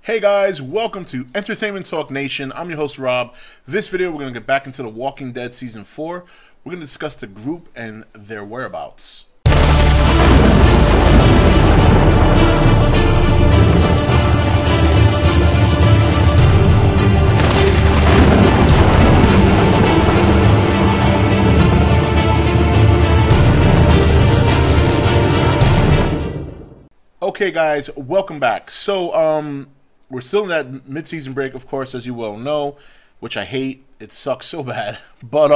Hey guys, welcome to Entertainment Talk Nation. I'm your host Rob. This video we're going to get back into The Walking Dead Season 4. We're going to discuss the group and their whereabouts. Okay guys, welcome back. So, we're still in that mid-season break, of course, as you well know, which I hate. It sucks so bad. But,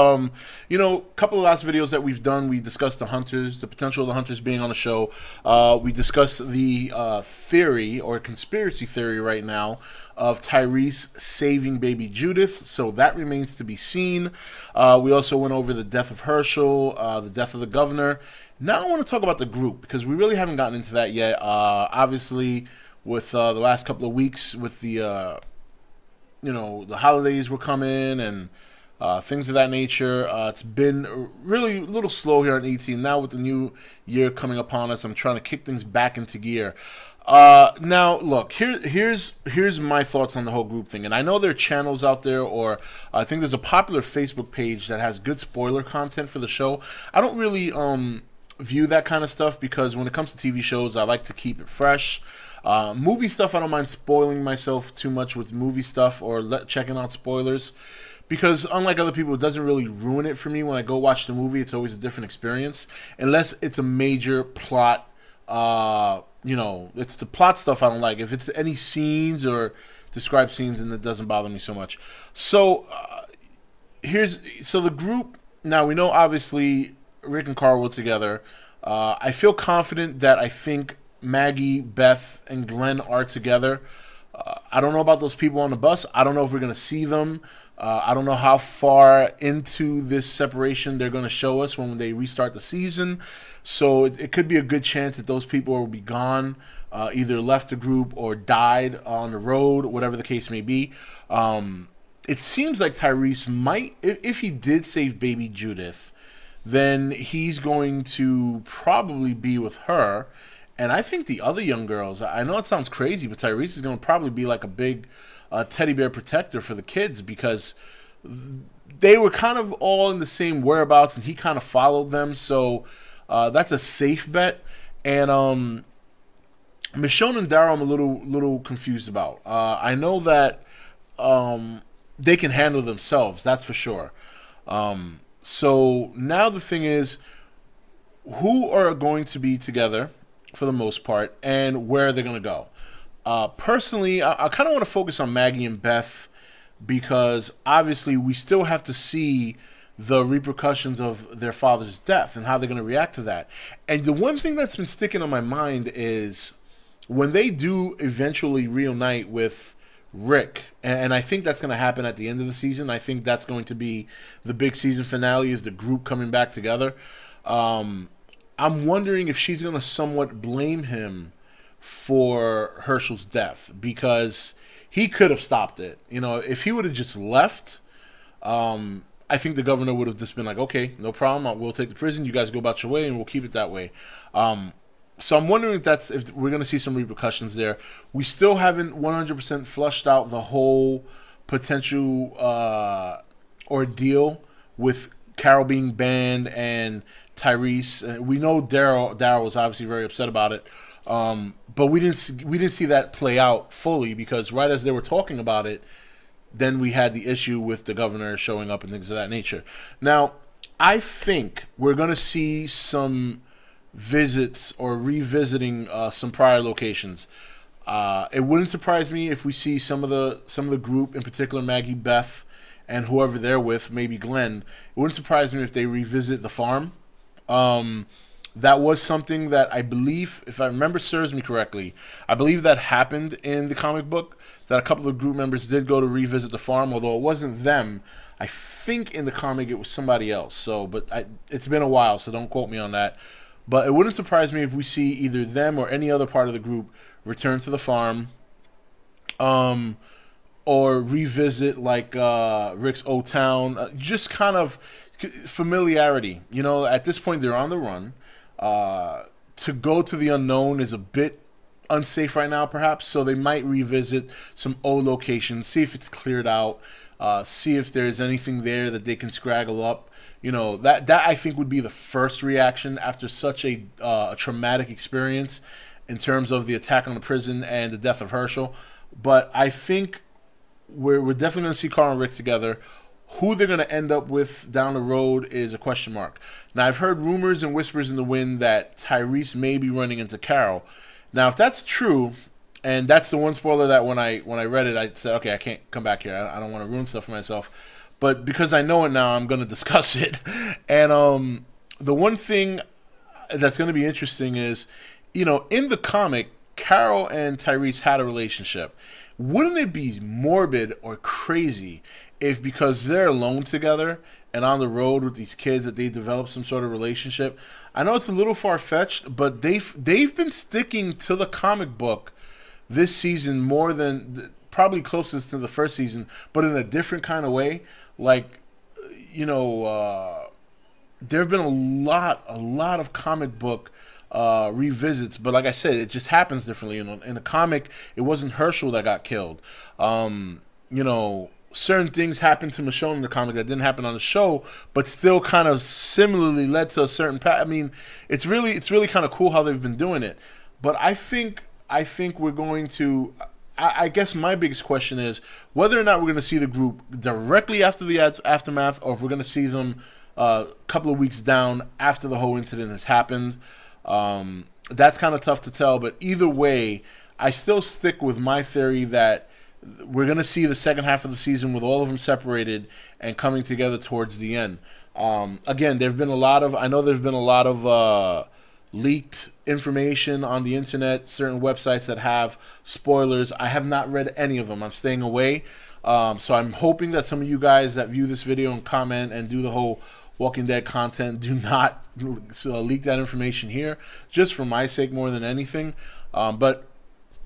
you know, a couple of last videos that we've done, we discussed the Hunters, the potential of the Hunters being on the show. We discussed the theory, or conspiracy theory right now, of Tyrese saving baby Judith. So that remains to be seen. We also went over the death of Hershel, the death of the governor. Now I want to talk about the group, because we really haven't gotten into that yet. Obviously, with the last couple of weeks, with the you know, the holidays were coming and things of that nature, it's been really a little slow here on E.T.N. Now with the new year coming upon us, I'm trying to kick things back into gear. Now look, here's my thoughts on the whole group thing, and I know there are channels out there, or I think there's a popular Facebook page that has good spoiler content for the show. I don't really view that kind of stuff, because when it comes to TV shows, I like to keep it fresh. Movie stuff, I don't mind spoiling myself too much with movie stuff or checking out spoilers, because unlike other people, it doesn't really ruin it for me. When I go watch the movie, it's always a different experience, unless it's a major plot. You know, it's the plot stuff I don't like. If it's any scenes or described scenes, then it doesn't bother me so much. So so the group, now we know obviously Rick and Carl were together. I feel confident that I think Maggie, Beth, and Glenn are together. I don't know about those people on the bus. I don't know if we're going to see them. I don't know how far into this separation they're going to show us when they restart the season. So it could be a good chance that those people will be gone, either left the group or died on the road, whatever the case may be. It seems like Tyrese might, if he did save baby Judith, then he's going to probably be with her. And I think the other young girls, I know it sounds crazy, but Tyrese is going to probably be like a big teddy bear protector for the kids, because they were kind of all in the same whereabouts and he kind of followed them. So that's a safe bet. And Michonne and Daryl, I'm a little confused about. I know that they can handle themselves, that's for sure. So now the thing is, who are going to be together for the most part, and where they're going to go. Personally, I kind of want to focus on Maggie and Beth, because obviously we still have to see the repercussions of their father's death and how they're going to react to that. And the one thing that's been sticking on my mind is when they do eventually reunite with Rick, and I think that's going to happen at the end of the season. I think that's going to be the big season finale, is the group coming back together. I'm wondering if she's going to somewhat blame him for Hershel's death, because he could have stopped it. You know, if he would have just left, I think the governor would have just been like, okay, no problem, we'll take the prison, you guys go about your way, and we'll keep it that way. So I'm wondering if we're going to see some repercussions there. We still haven't 100% flushed out the whole potential ordeal with Carol being banned and Tyrese. We know Daryl was obviously very upset about it, but we didn't see that play out fully, because right as they were talking about it, then we had the issue with the governor showing up and things of that nature. Now, I think we're going to see some visits or revisiting some prior locations. It wouldn't surprise me if we see some of the group, in particular Maggie, Beth, and whoever they're with, maybe Glenn. It wouldn't surprise me if they revisit the farm. That was something that I believe, if I remember serves me correctly, I believe that happened in the comic book, that a couple of group members did go to revisit the farm, although it wasn't them. I think in the comic it was somebody else. So, but it's been a while, so don't quote me on that. But it wouldn't surprise me if we see either them or any other part of the group return to the farm, or revisit like Rick's old town, just kind of familiarity. You know, at this point they're on the run. To go to the unknown is a bit unsafe right now, perhaps. So they might revisit some old locations, see if it's cleared out, see if there's anything there that they can scraggle up. You know, that I think would be the first reaction after such a traumatic experience in terms of the attack on the prison and the death of Hershel. But I think we're definitely going to see Carl and Rick together. Who they're going to end up with down the road is a question mark. Now, I've heard rumors and whispers in the wind that Tyrese may be running into Carol. Now, if that's true, and that's the one spoiler that when I read it, I said, okay, I can't come back here. I don't want to ruin stuff for myself. But because I know it now, I'm going to discuss it. And the one thing that's going to be interesting is, you know, in the comic, Carol and Tyrese had a relationship. Wouldn't it be morbid or crazy if, because they're alone together and on the road with these kids, that they develop some sort of relationship? I know it's a little far-fetched, but they've been sticking to the comic book this season more than, probably closest to the first season, but in a different kind of way. Like, you know, there have been a lot of comic book revisits, but like I said, it just happens differently. In the comic, it wasn't Hershel that got killed. You know, certain things happened to Michonne in the comic that didn't happen on the show, but still kind of similarly led to a certain path. I mean, it's really kind of cool how they've been doing it. But I think we're going to. I guess my biggest question is whether or not we're going to see the group directly after the aftermath, or if we're going to see them a couple of weeks down after the whole incident has happened. That's kind of tough to tell, but either way, I still stick with my theory that we're going to see the second half of the season with all of them separated and coming together towards the end. Again, there's been a lot of leaked information on the internet, certain websites that have spoilers. I have not read any of them. I'm staying away. So I'm hoping that some of you guys that view this video and comment and do the whole Walking Dead content do not leak that information here, just for my sake more than anything. But,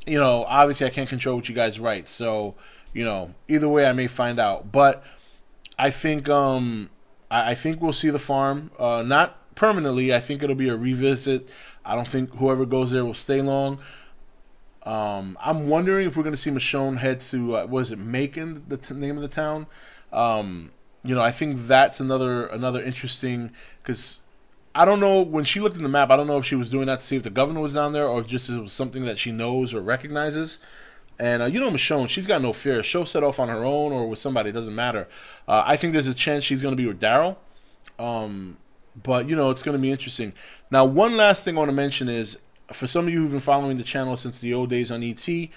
you know, obviously I can't control what you guys write. So, you know, either way I may find out. But I think I think we'll see the farm. Not permanently. I think it'll be a revisit. I don't think whoever goes there will stay long. I'm wondering if we're going to see Michonne head to, what is it, Macon, the name of the town? You know, I think that's another interesting, because I don't know, when she looked at the map, I don't know if she was doing that to see if the governor was down there or if just it was something that she knows or recognizes. And, you know, Michonne, she's got no fear. She'll set off on her own or with somebody. It doesn't matter. I think there's a chance she's going to be with Daryl. But, you know, it's going to be interesting. Now, one last thing I want to mention is, for some of you who've been following the channel since the old days on E.T.,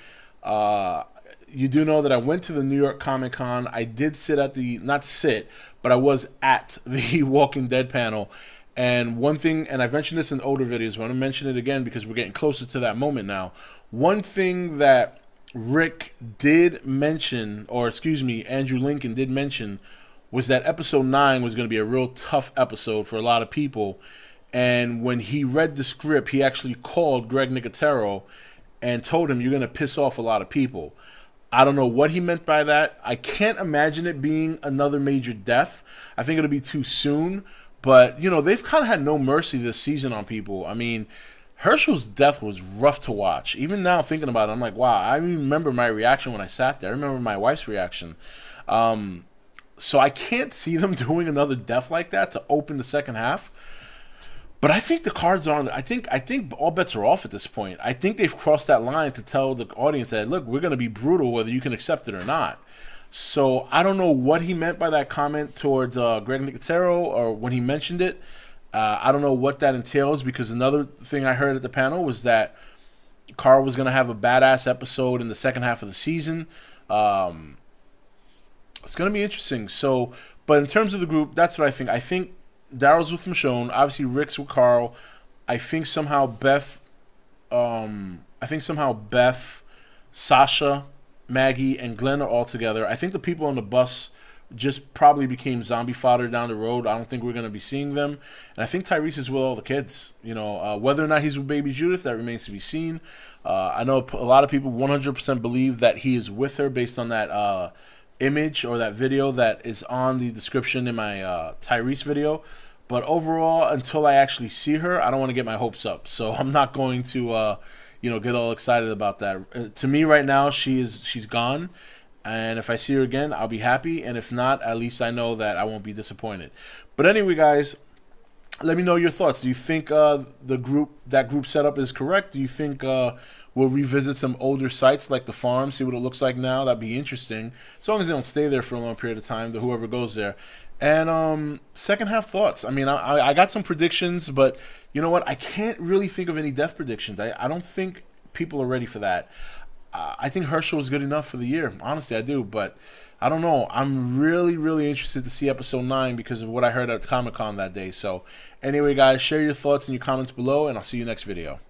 you do know that I went to the New York Comic Con. I did sit at the, not sit, but I was at the Walking Dead panel. And one thing, and I've mentioned this in older videos, but I want to mention it again because we're getting closer to that moment now. One thing that Rick did mention, or excuse me, Andrew Lincoln did mention, was that episode 9 was going to be a real tough episode for a lot of people. And when he read the script, he actually called Greg Nicotero and told him, you're going to piss off a lot of people. I don't know what he meant by that. I can't imagine it being another major death. I think it'll be too soon. But, you know, they've kind of had no mercy this season on people. I mean, Hershel's death was rough to watch. Even now, thinking about it, I'm like, wow, I remember my reaction when I sat there. I remember my wife's reaction. So I can't see them doing another death like that to open the second half. But I think the cards are on. I think all bets are off at this point. I think they've crossed that line to tell the audience that, look, we're going to be brutal whether you can accept it or not. So I don't know what he meant by that comment towards Greg Nicotero, or when he mentioned it. I don't know what that entails, because another thing I heard at the panel was that Carl was going to have a badass episode in the second half of the season. It's going to be interesting. So, but in terms of the group, that's what I think. I think Daryl's with Michonne. Obviously, Rick's with Carl. I think somehow Beth, Sasha, Maggie, and Glenn are all together. I think the people on the bus just probably became zombie fodder down the road. I don't think we're going to be seeing them. And I think Tyrese is with all the kids. You know, whether or not he's with baby Judith, that remains to be seen. I know a lot of people 100% believe that he is with her based on that image or that video that is on the description in my Tyrese video. But overall, until I actually see her, I don't want to get my hopes up. So I'm not going to, get all excited about that. To me right now, she's gone. And if I see her again, I'll be happy. And if not, at least I know that I won't be disappointed. But anyway, guys, let me know your thoughts. Do you think that group setup is correct? Do you think we'll revisit some older sites like the farm, see what it looks like now? That'd be interesting. As long as they don't stay there for a long period of time, whoever goes there. And second half thoughts. I mean, I got some predictions, but you know what? I can't really think of any death predictions. I don't think people are ready for that. I think Hershel is good enough for the year. Honestly, I do. But I don't know. I'm really, really interested to see episode 9 because of what I heard at Comic-Con that day. So anyway, guys, share your thoughts in your comments below, and I'll see you next video.